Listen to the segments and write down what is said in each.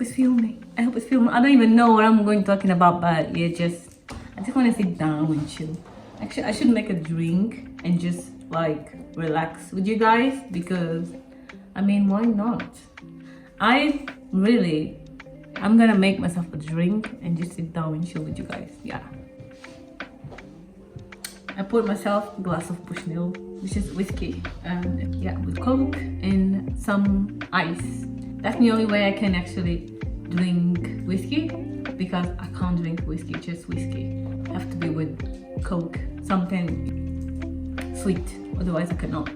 it's filming. I hope it's filming. I don't even know what I'm going talking about, but yeah, I just want to sit down and chill. Actually, I should make a drink and just like relax with you guys, because I mean, why not? I'm gonna make myself a drink and just sit down and chill with you guys. Yeah, I poured myself a glass of Bushnell, which is whiskey, and yeah, with Coke and some ice. That's the only way I can actually drink whiskey, because I can't drink whiskey, just whiskey. I have to be with Coke, something sweet, otherwise I cannot.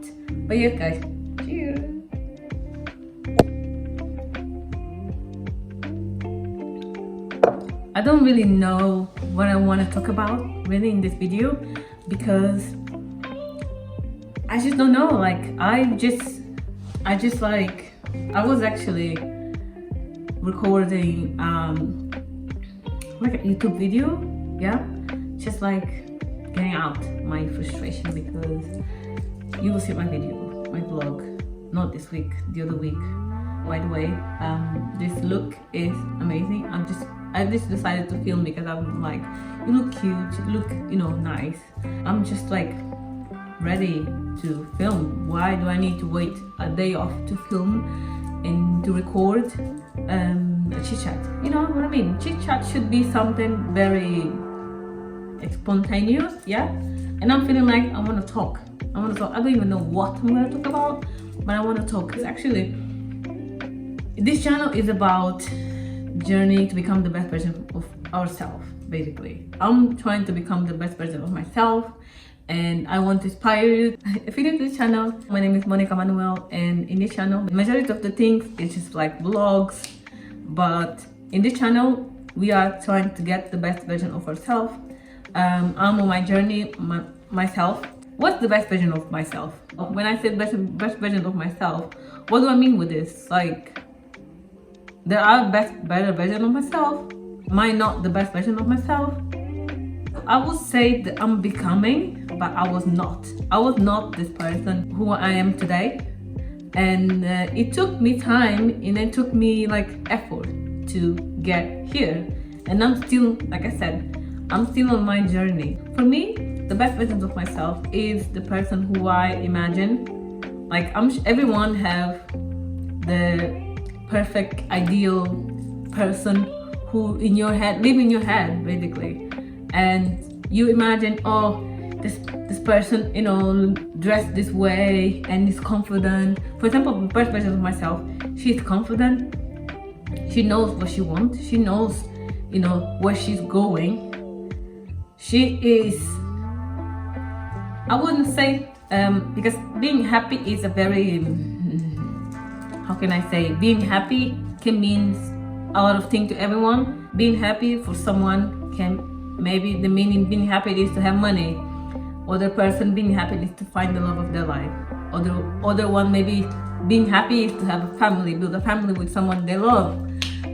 But yes guys, cheers. I don't really know what I want to talk about really in this video, because I just don't know. Like I was actually recording like a YouTube video, yeah, just like getting out my frustration, because you will see my video, my vlog, not this week, the other week. By the way, this look is amazing. I just decided to film because I'm like, you look cute, you look, you know, nice. I'm just like ready to film. Why do I need to wait a day off to film and to record a chit chat? You know what I mean? Chit chat should be something very spontaneous, yeah. And I'm feeling like I want to talk. I don't even know what I'm gonna talk about, but I want to talk. Because actually, this channel is about journey to become the best version of ourselves. Basically, I'm trying to become the best version of myself, and I want to inspire you. If you're new to this channel, my name is missmonicamanuel, and in this channel, the majority of the things is just like vlogs, but in this channel, we are trying to get the best version of ourselves. I'm on my journey, myself. What's the best version of myself? When I say best version of myself, what do I mean with this? Like, there are better version of myself. Am I not the best version of myself? I would say that I'm becoming, but I was not. I was not this person who I am today. And it took me time, and it took me like effort to get here. And I'm still, like I said, I'm still on my journey. For me, the best version of myself is the person who I imagine. Like everyone have the perfect, ideal person who in your head, live in your head basically, and you imagine, oh, this person, you know, dressed this way and is confident. For example, the first version of myself, she's confident, she knows what she wants, she knows, you know, where she's going. She is, I wouldn't say, because being happy is a very, how can I say, being happy can mean a lot of things to everyone. Being happy for someone can, maybe the meaning being happy is to have money. Other person being happy is to find the love of their life. Other one maybe being happy is to have a family, build a family with someone they love,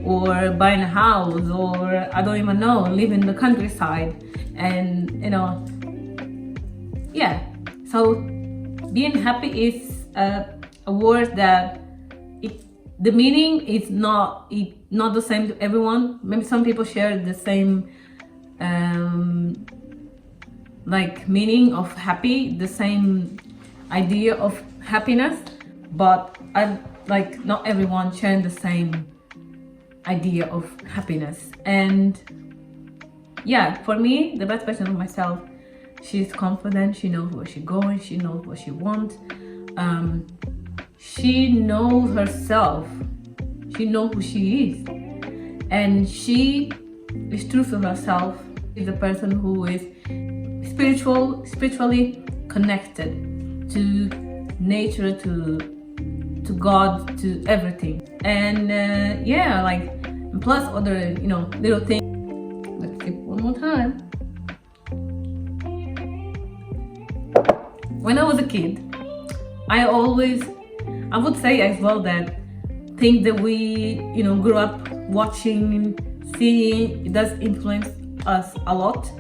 or buying a house, or I don't even know, live in the countryside. And you know, yeah, so being happy is a word that the meaning is not the same to everyone. Maybe some people share the same like meaning of happy, the same idea of happiness, but like not everyone sharing the same idea of happiness. And yeah, for me, the best version of myself, she's confident, she knows where she's going, she knows what she wants. She knows herself, she knows who she is, and she is true to herself. She's a person who is spiritually connected to nature, to God, to everything. And yeah, like, plus other, you know, little things. Let's sip one more time. When I was a kid, I would say as well that things that we, you know, grew up watching, seeing, it does influence us a lot.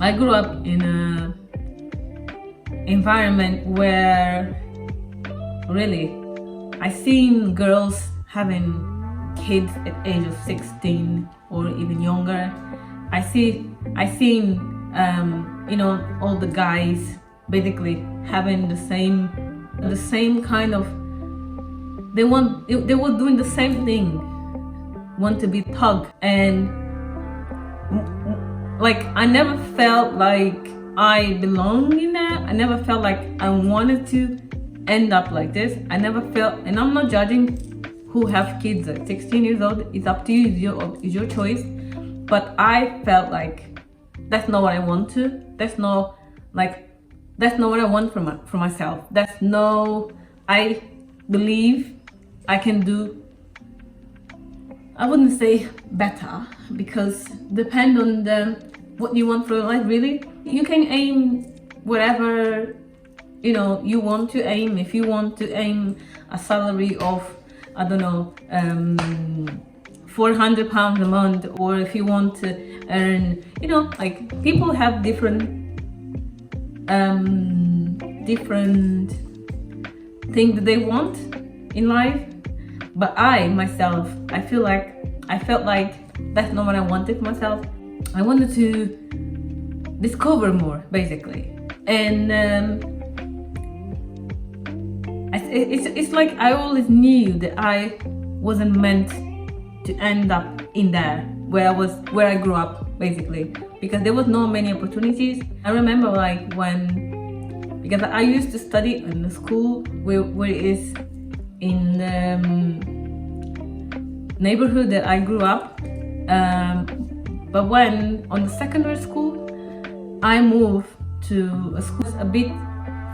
I grew up in a environment where really I seen girls having kids at age of 16 or even younger. I seen all the guys basically having the same kind of, they were doing the same thing, want to be thugged. And like, I never felt like I belong in that. I never felt like I wanted to end up like this. I never felt, and I'm not judging who have kids at 16 years old. It's up to you, it's your choice. But I felt like that's not what I want to. That's not what I want for myself. I believe I can do, I wouldn't say better, because depend on what you want for your life, really. You can aim whatever you want to aim. If you want to aim a salary of, I don't know, £400 a month, or if you want to earn, like, people have different things that they want in life. But I felt like that's not what I wanted for myself. I wanted to discover more, basically. And it's like I always knew that I wasn't meant to end up in there where I grew up, basically, because there was not many opportunities. I remember, like, because I used to study in the school where it is in the neighborhood that I grew up. But when on the secondary school, I moved to a school a bit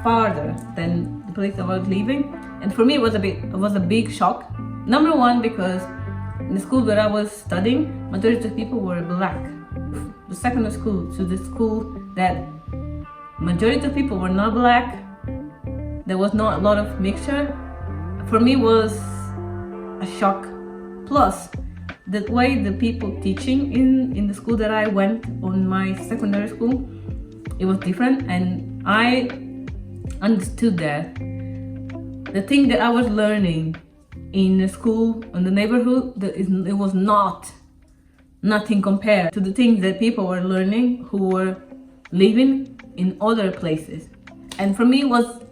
farther than the place I was living, and for me it was a big shock. Number one, because in the school where I was studying, majority of people were black. The secondary school to the school that majority of people were not black, there was not a lot of mixture. For me was a shock. Plus, the way the people teaching in the school that I went on my secondary school, it was different, and I understood that the thing that I was learning in the school, in the neighborhood, it was nothing compared to the things that people were learning who were living in other places. And for me, it was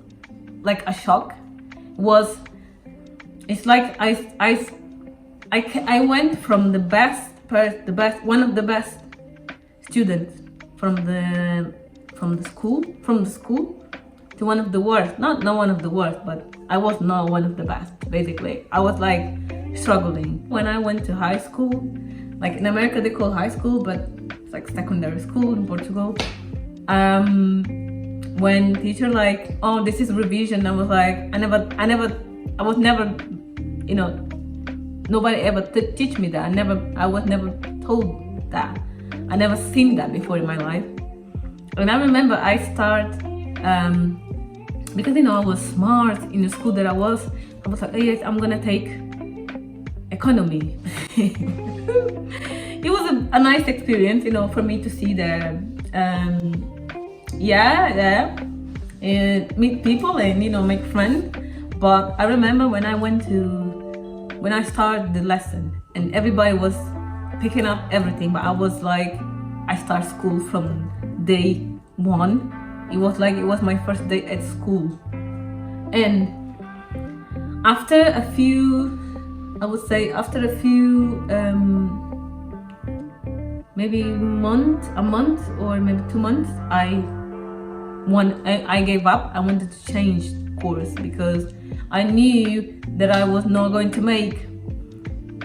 like a shock. It's like I went from one of the best students from the school to one of the worst. Not one of the worst, but I was not one of the best, basically. I was like struggling. When I went to high school, like in America they call high school, but it's like secondary school in Portugal. When teacher like, oh, this is revision, I was like, I was never, nobody ever teach me that. I was never told that. I never seen that before in my life. And I remember I start, because I was smart in the school that I was like, oh, yes, I'm gonna take economy. It was a nice experience, for me to see the, meet people and, make friends. But I remember when I started the lesson and everybody was picking up everything, but I was like, I start school from day one. It was my first day at school. And after a few, maybe a month or maybe 2 months, I gave up. I wanted to change course because I knew that I was not going to make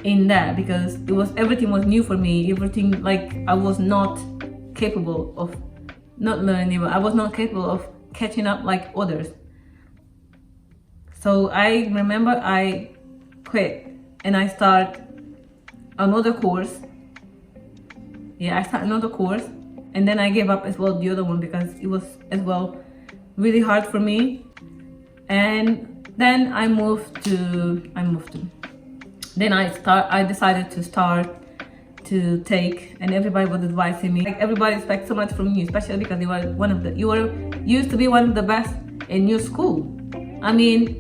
in that, because everything was new for me. Everything, like, I was not capable of not learning. I was not capable of catching up like others. So I remember I quit and I start another course. I started another course, and then I gave up as well the other one because it was as well really hard for me. And then I decided to start to take, and everybody was advising me, like, everybody expects so much from you, especially because you were used to be one of the best in your school. I mean,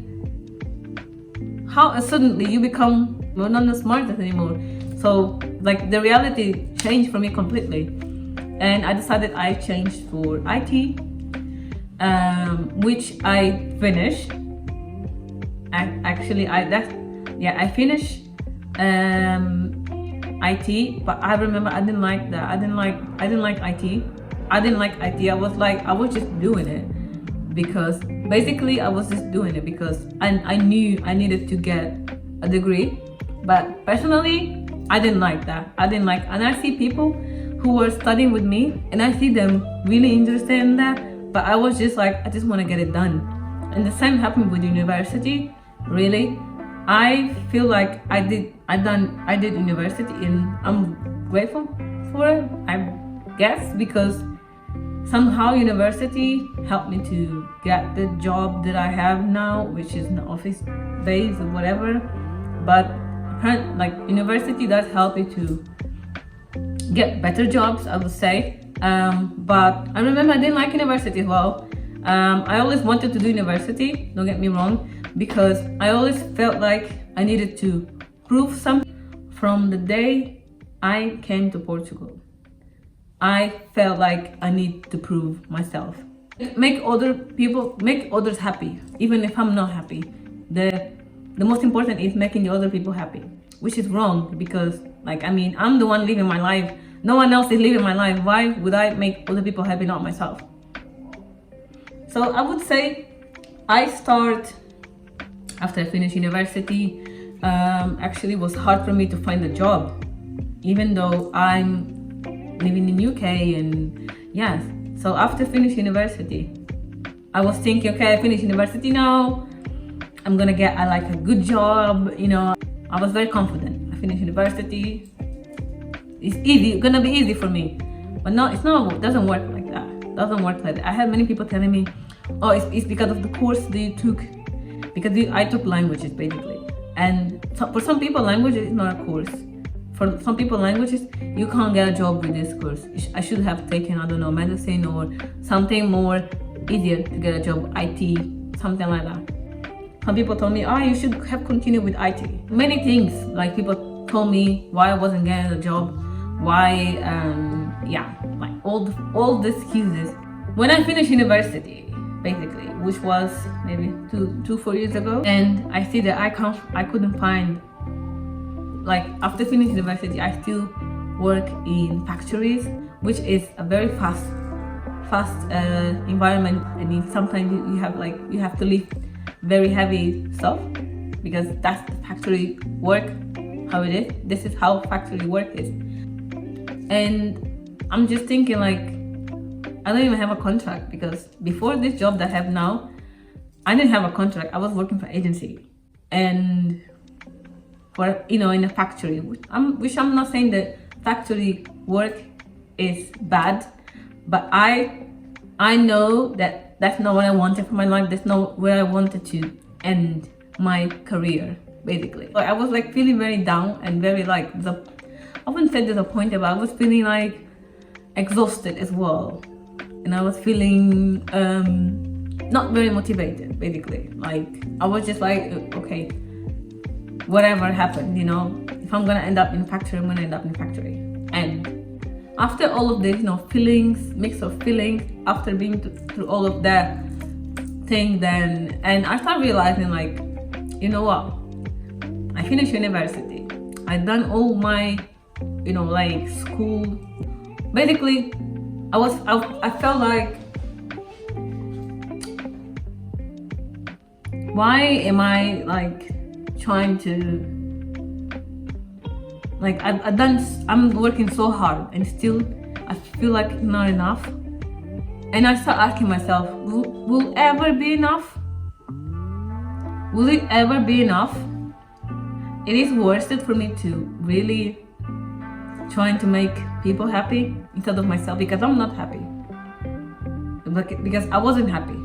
how suddenly you become we're not the smartest anymore. So like the reality changed for me completely, and I decided I changed for IT, which I finished. I finished IT, but I remember I didn't like that. I didn't like IT. I didn't like IT. I was just doing it because basically I was just doing it because I knew I needed to get a degree. But personally, I didn't like that. And I see people who were studying with me, and I see them really interested in that. But I was just like, I just want to get it done. And the same happened with university. Really, I feel like I did university, and I'm grateful for it, I guess, because somehow university helped me to get the job that I have now, which is an office based or whatever. But like university does help you to get better jobs, I would say. But I remember I didn't like university as well. I always wanted to do university, don't get me wrong, because I always felt like I needed to prove something. From the day I came to Portugal, I felt like I need to prove myself. Make others happy, even if I'm not happy. The most important is making the other people happy, which is wrong because, like, I mean, I'm the one living my life. No one else is living my life. Why would I make other people happy, not myself? So I would say I start after I finished university. Actually, it was hard for me to find a job, even though I'm living in UK, and yes. So after finish university, I was thinking, okay, I finished university now. I'm gonna get a good job, you know. I was very confident. I finished university. It's easy, gonna be easy for me. But no, it's not. It doesn't work like that. It doesn't work like that. I had many people telling me, oh, it's because of the course that you took. Because I took languages basically, and for some people, languages is not a course. For some people, languages, you can't get a job with this course. I should have taken, I don't know, medicine or something more easier to get a job, IT, something like that. Some people told me, oh, you should have continued with IT. Many things, like people told me why I wasn't getting a job, why, like all the excuses. When I finished university, basically, which was maybe 4 years ago, and I see that I couldn't find, like, after finishing university, I still work in factories, which is a very fast environment, and sometimes you have to lift very heavy stuff because that's the factory work, how it is. This is how factory work is. And I'm just thinking, like, I don't even have a contract, because before this job that I have now, I didn't have a contract. I was working for agency, and for, you know, in a factory, which I'm not saying that factory work is bad, but I know that that's not what I wanted for my life. That's not where I wanted to end my career, basically. So I was like feeling very down and very I wouldn't say disappointed, but I was feeling like exhausted as well. And I was feeling not very motivated, basically. Like, I was just like, okay, whatever happened, you know, if I'm gonna end up in a factory, I'm gonna end up in a factory. And after all of this, you know, mix of feelings, after being through all of that thing, and I started realizing, like, you know what, I finished university, I done all my, you know, like, school. Basically, I felt like, why am I like trying to, like, I'm working so hard and still I feel like not enough. And I start asking myself, will it ever be enough? Will it ever be enough? It is worth it for me to really trying to make people happy instead of myself, because I'm not happy. Because I wasn't happy.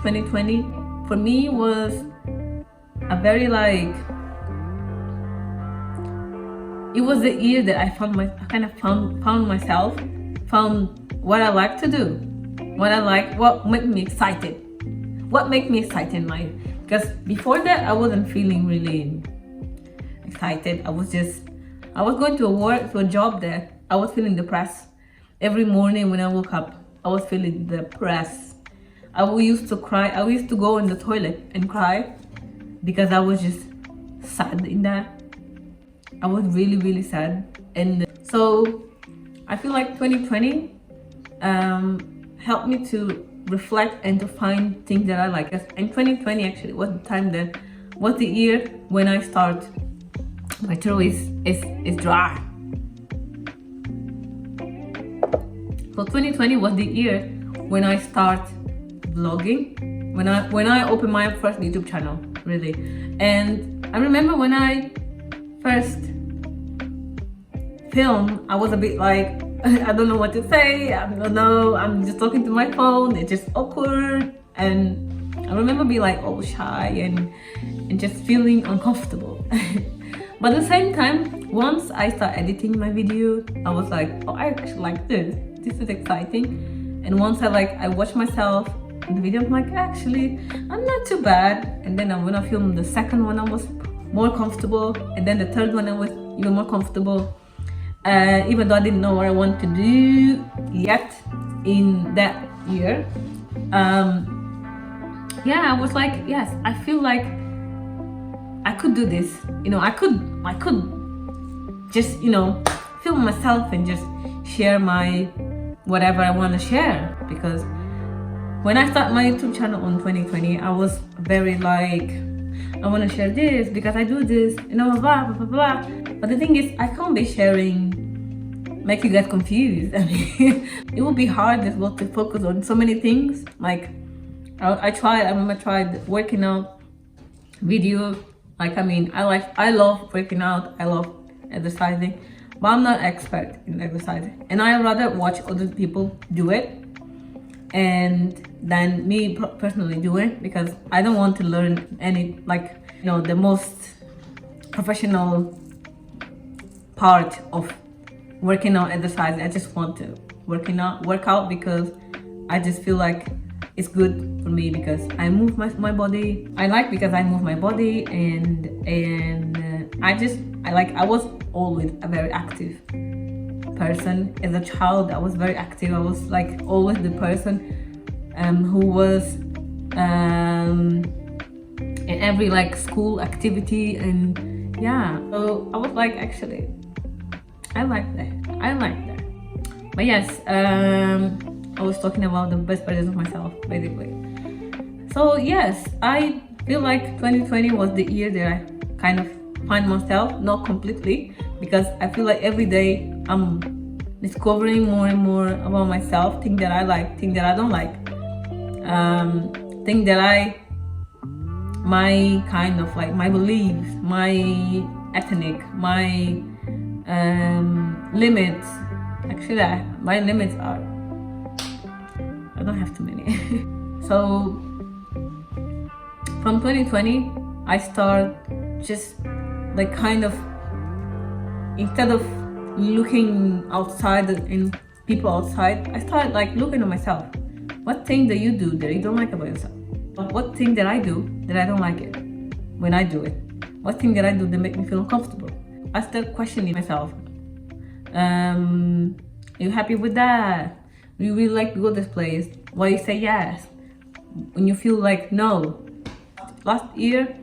2020 for me was a very it was the year that I found myself, found what I like to do, what made me excited in life. Because before that, I wasn't feeling really excited. I was going to a job there. I was feeling depressed. Every morning when I woke up, I was feeling depressed. I used to cry. I used to go in the toilet and cry because I was just sad in that. I was really, really sad. And so I feel like 2020 helped me to reflect and to find things that I like. And 2020 actually was the year when I start. My throat is dry. So 2020 was the year when I start vlogging, when I opened my first YouTube channel, really. And I remember when I first filmed, I was a bit like, I don't know what to say. I don't know. I'm just talking to my phone. It's just awkward. And I remember being like all shy and just feeling uncomfortable. But at the same time, once I start editing my video, I was like, oh, I actually like this. This is exciting. And once I watch myself in the video, I'm like, actually, I'm not too bad. And then when I filmed the second one, I was more comfortable. And then the third one, I was even more comfortable. Even though I didn't know what I want to do yet in that year. Yeah, I was like, yes, I feel like I could do this. You know, I could just, you know, film myself and just share my whatever I want to share. Because when I started my YouTube channel on 2020, I was very like, I want to share this because I do this, you know, blah, blah, blah, blah. But the thing is, I can't be sharing, make you get confused. I mean, it would be hard as well to focus on so many things. Like, I tried working out video. Like, I mean, I love working out, I love exercising, but I'm not expert in exercising. And I rather watch other people do it and than me personally do it, because I don't want to learn any, like, you know, the most professional part of working out, exercising. I just want to work out because I just feel like it's good for me because I move my body. I like because I move my body and I was always a very active person. As a child, I was very active. I was like always the person who was in every like school activity, and yeah. So I was like, actually, I like that. But yes, I was talking about the best version of myself, basically. So yes, I feel like 2020 was the year that I kind of find myself, not completely, because I feel like every day I'm discovering more and more about myself, things that I like, things that I don't like, things that my kind of like my beliefs, my ethnic, my limits. Actually, my limits are, I don't have too many. So from 2020, I start just like kind of, instead of looking outside and people outside, I started like looking at myself. What thing that you do that you don't like about yourself? What thing that I do that I don't like it when I do it? What thing that I do that make me feel uncomfortable? I start questioning myself. Are you happy with that? Do you really like to go to this place? Why you say yes when you feel like no? Last year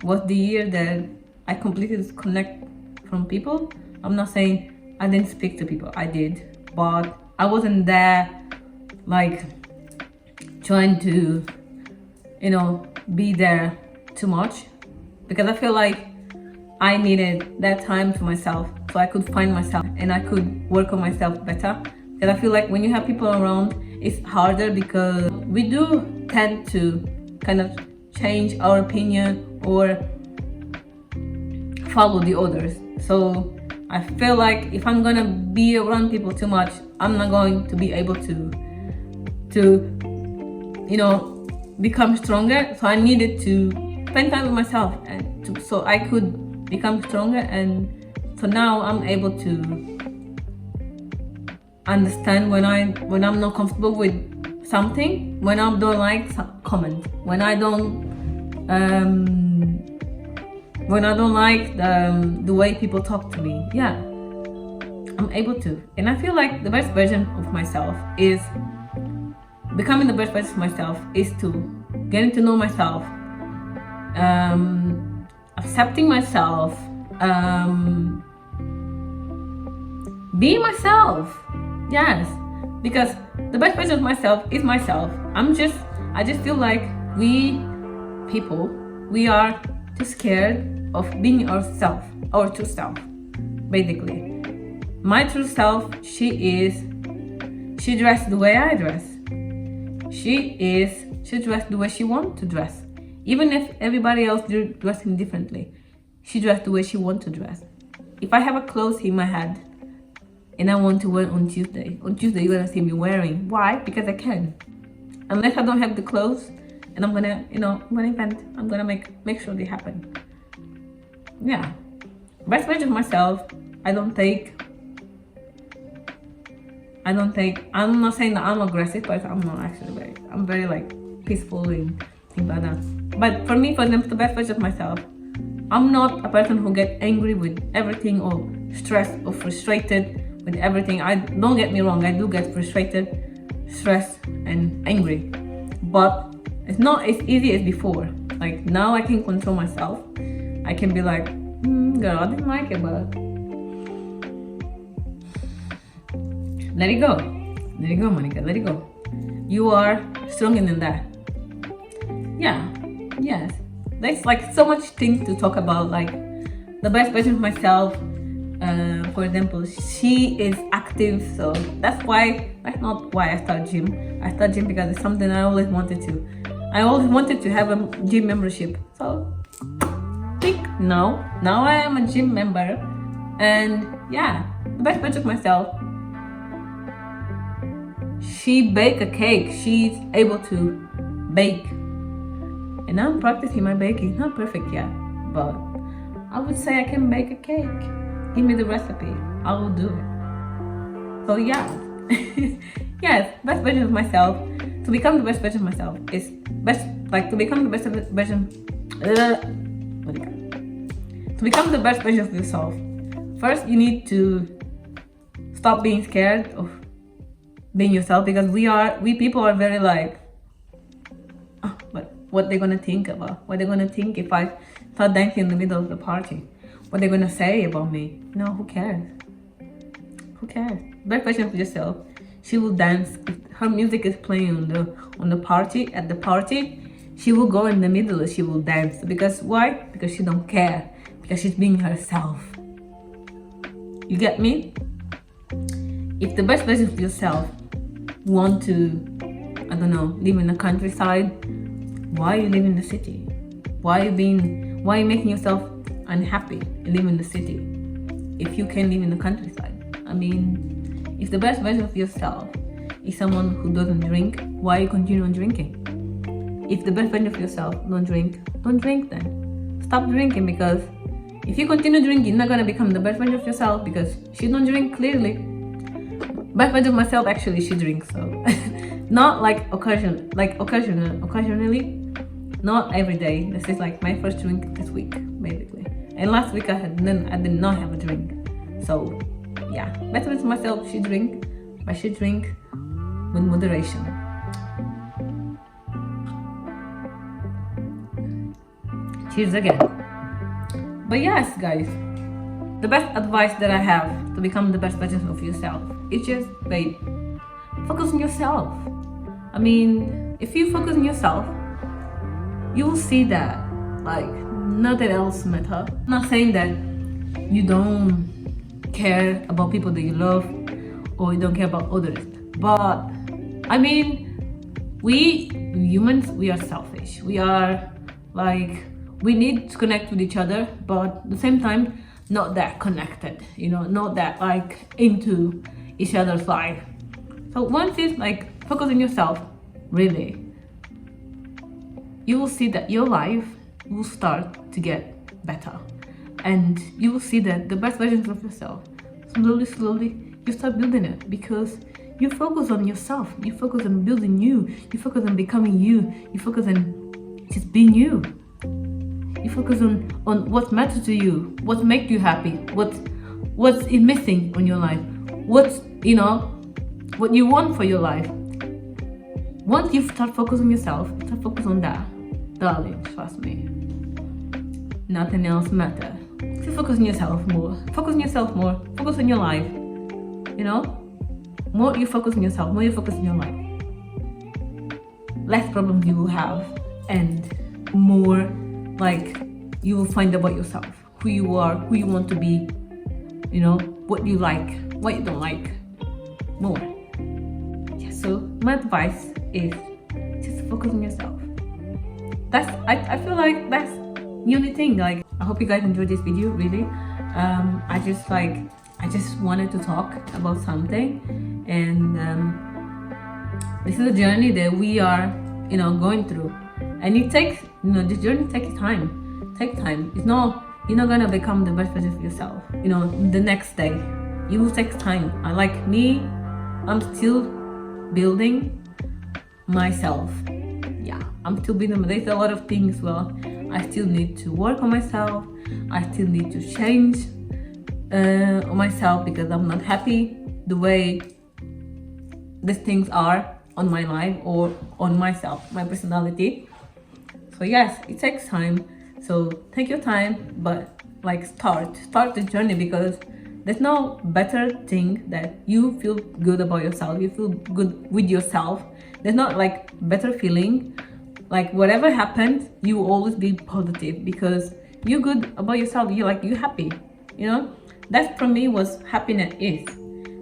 was the year that I completely disconnect from people. I'm not saying I didn't speak to people, I did, but I wasn't there like trying to, you know, be there too much, because I feel like I needed that time to myself so I could find myself and I could work on myself better. Because I feel like when you have people around, it's harder because we do tend to kind of change our opinion or follow the others. So I feel like if I'm gonna be around people too much, I'm not going to be able to you know, become stronger. So I needed to spend time with myself and so I could become stronger. And so now I'm able to understand when I'm not comfortable with something, when I don't like some comment, when I don't when I don't like the way people talk to me. Yeah, I'm able to. And I feel like the best version of myself is becoming the best version of myself is to getting to know myself, accepting myself, being myself. Yes, because the best version of myself is myself. I just feel like we people, we are too scared of being ourselves, our true self. Basically, my true self, she dressed the way I dress. She dressed the way she wants to dress. Even if everybody else dressing differently, she dressed the way she wants to dress. If I have a clothes in my head and I want to wear it on Tuesday you're gonna see me wearing. Why? Because I can. Unless I don't have the clothes, and I'm gonna invent. I'm gonna make sure they happen. Yeah, best version of myself. I'm not saying that I'm aggressive, but I'm not actually I'm very like peaceful and things like that. But for me, for example, the best version of myself, I'm not a person who gets angry with everything or stressed or frustrated with everything. Don't get me wrong, I do get frustrated, stressed, and angry, but it's not as easy as before. Like now, I can control myself. I can be like, girl, I didn't like it, but let it go. Let it go, Monica. Let it go. You are stronger than that. Yeah. Yes. There's like so much things to talk about. Like the best version of myself. For example, she is active, so that's not why I started gym. I started gym because it's something I always wanted to. I always wanted to have a gym membership. So now I am a gym member, and yeah, the best version of myself. She bake a cake. She's able to bake, and I'm practicing my baking. Not perfect yet, but I would say I can bake a cake. Give me the recipe, I will do it. So yeah, yes, best version of myself. To become the best version of myself is to become the best version. To become the best version of yourself, first you need to stop being scared of being yourself, because we people are very like, but what they're gonna think about? What they're gonna think if I start dancing in the middle of the party? What they're gonna say about me? No, who cares? Who cares? Best version of yourself. She will dance. If her music is playing on the party, at the party, she will go in the middle. She will dance. Because why? Because she don't care. Because she's being herself. You get me? If the best version of yourself want to, I don't know, live in the countryside, why you live in the city? Why you making yourself unhappy and live in the city if you can live in the countryside? I mean, if the best version of yourself is someone who doesn't drink, why you continue on drinking? If the best version of yourself don't drink then. Stop drinking, because if you continue drinking, you're not gonna become the best version of yourself, because she don't drink clearly. Best version of myself, actually, she drinks, so not occasionally, not every day. This is like my first drink this week, basically. And last week I did not have a drink. So yeah, best version of myself, she drink, but she drink with moderation. Cheers again. But yes, guys, the best advice that I have to become the best version of yourself is just, babe, focus on yourself. I mean, if you focus on yourself, you will see that like nothing else matter. I'm not saying that you don't care about people that you love or you don't care about others, but I mean, we humans, we are selfish. We are like, we need to connect with each other, but at the same time, not that connected, not that like into each other's life. So once you like focus on yourself, really, you will see that your life will start to get better, and you will see that the best versions of yourself, slowly you start building it, because you focus on yourself, you focus on building you focus on becoming you focus on just being you You focus on what matters to you, what makes you happy, what's missing on your life, what you want for your life. Once you start focusing on yourself, start focus on that, darling, trust me, nothing else matters. Just focus on yourself more. Focus on yourself more. Focus on your life. More you focus on yourself, more you focus on your life, less problems you will have, and more like you will find about yourself, who you are, who you want to be, what you like, what you don't like, more. Yeah, so my advice is just focus on yourself. I feel like that's the only thing. Like, I hope you guys enjoyed this video, really. I just wanted to talk about something, and this is a journey that we are going through, and it takes this journey takes time. It's not, you're not gonna become the best version of yourself the next day. It will take time. Like me, I'm still building myself. Yeah, I'm still building. There's a lot of things. Well, I still need to work on myself. I still need to change on myself, because I'm not happy the way these things are on my life or on myself, my personality. So yes, it takes time. So take your time, but like start the journey, because there's no better thing that you feel good about yourself, you feel good with yourself. There's not like better feeling. Like whatever happens, you will always be positive, because you're good about yourself. You're happy. That for me was happiness is.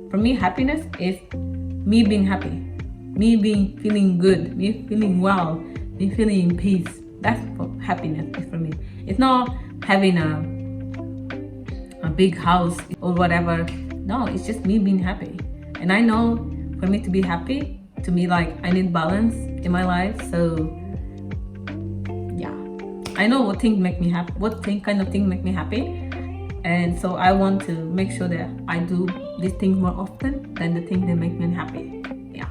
For me, happiness is me being happy, me feeling good, me feeling well, me feeling in peace. That's what happiness is for me. It's not having a big house or whatever. No, it's just me being happy. And I know for me to be happy, to me, like, I need balance in my life. So yeah, I know what things make me happy, kind of things make me happy. And so I want to make sure that I do these things more often than the things that make me unhappy. Yeah.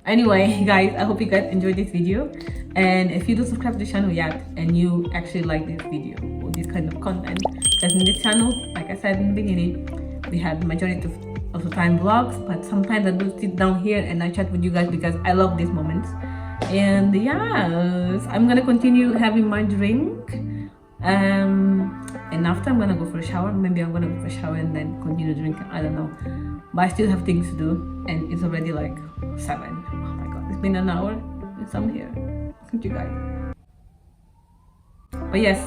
Anyway, guys, I hope you guys enjoyed this video. And if you don't subscribe to the channel yet, and you actually like this video or this kind of content, because in this channel, like I said in the beginning, we have the majority of the time vlogs, but sometimes I do sit down here and I chat with you guys, because I love these moments. And yes, I'm gonna continue having my drink. And after I'm gonna go for a shower. Maybe I'm gonna go for a shower and then continue drinking. I don't know. But I still have things to do, and it's already like 7. Oh my god, it's been an hour since I'm here. Thank you guys. But yes,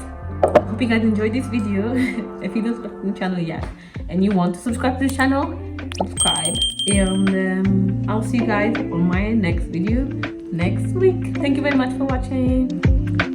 hope you guys enjoyed this video. If you don't subscribe to the channel yet and you want to subscribe to the channel, subscribe. And I'll see you guys on my next video next week. Thank you very much for watching.